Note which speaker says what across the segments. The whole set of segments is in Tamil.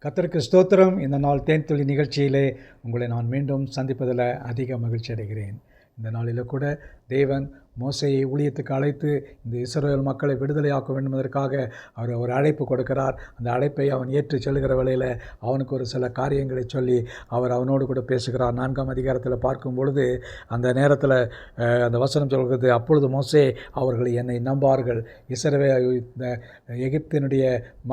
Speaker 1: கர்த்தருக்கு ஸ்தோத்திரம். இந்த நாள் தேன்துளி நிகழ்ச்சியிலே உங்களை நான் மீண்டும் சந்திப்பதில் அதிக மகிழ்ச்சி அடைகிறேன். இந்த நாளில் கூட தேவன் மோசேயை ஊழியத்துக்கு அழைத்து இந்த இஸ்ரவேல் மக்களை விடுதலையாக்க வேண்டும் என்பதற்காக அவர் ஒரு அழைப்பு கொடுக்கிறார். அந்த அழைப்பை அவன் ஏற்று செல்கிற வேளையில் அவனுக்கு ஒரு சில காரியங்களை சொல்லி அவர் அவனோடு கூட பேசுகிறார். 4ஆம் அதிகாரத்தில் பார்க்கும் பொழுது அந்த நேரத்தில் அந்த வசனம் சொல்கிறது, அப்பொழுது மோசே அவர்கள் என்னை நம்பார்கள், இந்த எகிப்தினுடைய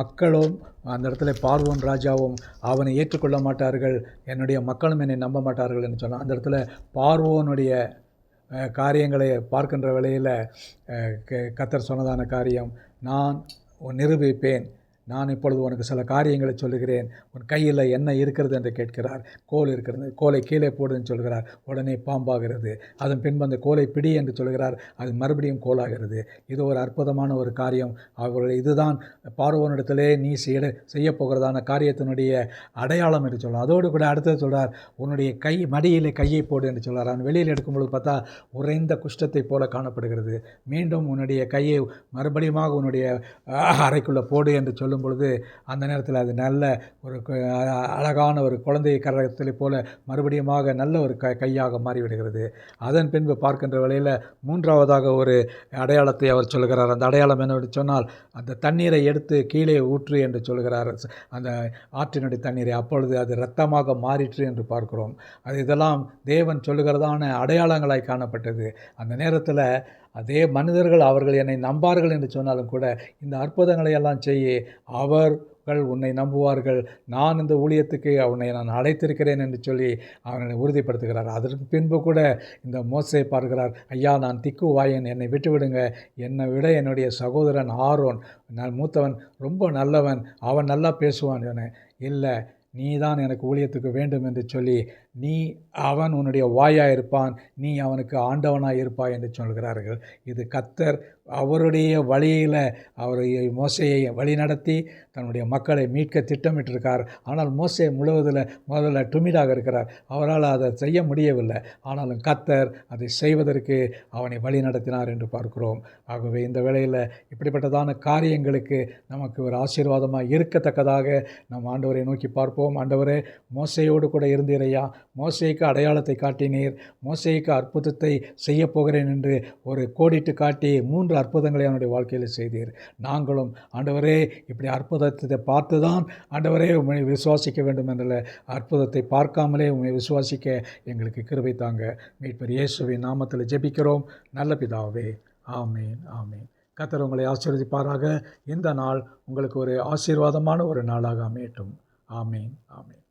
Speaker 1: மக்களும் அந்த இடத்துல பார்வோன் ராஜாவும் அவனை ஏற்றுக்கொள்ள மாட்டார்கள், என்னுடைய மக்களும் என்னை நம்ப மாட்டார்கள் என்று சொன்னான். அந்த இடத்துல பார்வோனுடைய காரியங்களை பார்க்கின்ற வேளையில் கர்த்தர் சொன்னதான காரியம், நான் நிரூபிப்பேன், நான் இப்பொழுது உனக்கு சில காரியங்களை சொல்லுகிறேன், உன் கையில் என்ன இருக்கிறது என்று கேட்கிறார். கோல் இருக்கிறது, கோலை கீழே போடுன்னு சொல்கிறார், உடனே பாம்பாகிறது. அதன் பின்பு அந்த கோலை பிடி என்று சொல்கிறார், அது மறுபடியும் கோலாகிறது. இது ஒரு அற்புதமான ஒரு காரியம். அவர்கள் இதுதான் பார்வோனிடத்திலே நீ செய்ய போகிறதான காரியத்தினுடைய அடையாளம் என்று சொல்கிறார். அதோடு கூட அடுத்தது சொல்கிறார், உன்னுடைய கை மடியிலே கையை போடு என்று சொல்கிறார். அவன் வெளியில் எடுக்கும்பொழுது பார்த்தா உறைந்த குஷ்டத்தை போல காணப்படுகிறது. மீண்டும் உன்னுடைய கையை மறுபடியும் உன்னுடைய அறைக்குள்ளே போடு என்று சொல்லும் பொழுது அந்த நேரத்தில் அது நல்ல ஒரு அழகான ஒரு குழந்தை கரகத்தை போல மறுபடியும் நல்ல ஒரு கையாக மாறிவிடுகிறது. அதன் பின்பு பார்க்கின்ற வேளையில் மூன்றாவதாக ஒரு அடையாளத்தை அவர் சொல்கிறார். அந்த அடையாளம் என்னவென்று சொன்னால், அந்த தண்ணீரை எடுத்து கீழே ஊற்று என்று சொல்கிறார். அந்த ஆற்றினுடைய தண்ணீரை, அப்பொழுது அது இரத்தமாக மாறிற்று என்று பார்க்கிறோம். இதெல்லாம் தேவன் சொல்லுகிறதான அடையாளங்களாய் காணப்பட்டது. அந்த நேரத்தில் அதே மனிதர்கள் அவர்கள் என்னை நம்பார்கள் என்று சொன்னாலும் கூட இந்த அற்புதங்களை எல்லாம் செய்ய அவர்கள் உன்னை நம்புவார்கள், நான் இந்த ஊழியத்துக்கு நான் அழைத்திருக்கிறேன் என்று சொல்லி அவனை உறுதிப்படுத்துகிறார். அதற்கு பின்பு கூட இந்த மோசே பார்க்கிறார், ஐயா நான் திக்கு வாயன், என்னை விட்டுவிடுங்க, என்னை விட என்னுடைய சகோதரன் ஆரோன், நான் மூத்தவன், ரொம்ப நல்லவன், அவன் நல்லா பேசுவான். இல்லை, நீ தான் எனக்கு ஊழியத்துக்கு வேண்டும் என்று சொல்லி அவன் உன்னுடைய வாயாக இருப்பான், நீ அவனுக்கு ஆண்டவனாக இருப்பாய் என்று சொல்கிறார்கள். இது கர்த்தர் அவருடைய வழியில் அவரை மோசேயை வழி நடத்தி தன்னுடைய மக்களை மீட்க திட்டமிட்டிருக்கார். ஆனால் மோசே முதல்ல டுமிடாக இருக்கிறார், அவரால் அதை செய்ய முடியவில்லை. ஆனாலும் கர்த்தர் அதை செய்வதற்கு அவனை வழி நடத்தினார் என்று பார்க்கிறோம். ஆகவே இந்த வேளையில் இப்படிப்பட்டதான காரியங்களுக்கு நமக்கு ஒரு ஆசீர்வாதமாக இருக்கத்தக்கதாக நம் ஆண்டவரை நோக்கி பார்ப்போம். ஆண்டவரே, மோசேயோடு கூட இருந்தீரையா, மோசேக்கு அடையாளத்தை காட்டினீர், மோசேக்கு அற்புதத்தை செய்ய போகிறேன் என்று ஒரு கோடிட்டு காட்டி 3 அற்புதங்களை அவனுடைய வாழ்க்கையில் செய்தீர். நாங்களும் ஆண்டவரே இப்படி அற்புதத்தை பார்த்து தான் ஆண்டவரே உம்மை விசுவாசிக்க வேண்டும் என்ற அற்புதத்தை பார்க்காமலே உம்மை விசுவாசிக்க எங்களுக்கு கிருபை தாங்க. மீட்பர் இயேசுவின் நாமத்தில் ஜெபிக்கிறோம் நல்ல பிதாவே, ஆமேன் ஆமேன். கர்த்தர் உங்களை ஆசீர்வதிப்பாராக. இந்த நாள் உங்களுக்கு ஒரு ஆசீர்வாதமான ஒரு நாளாக அமையட்டும். ஆமேன் ஆமேன்.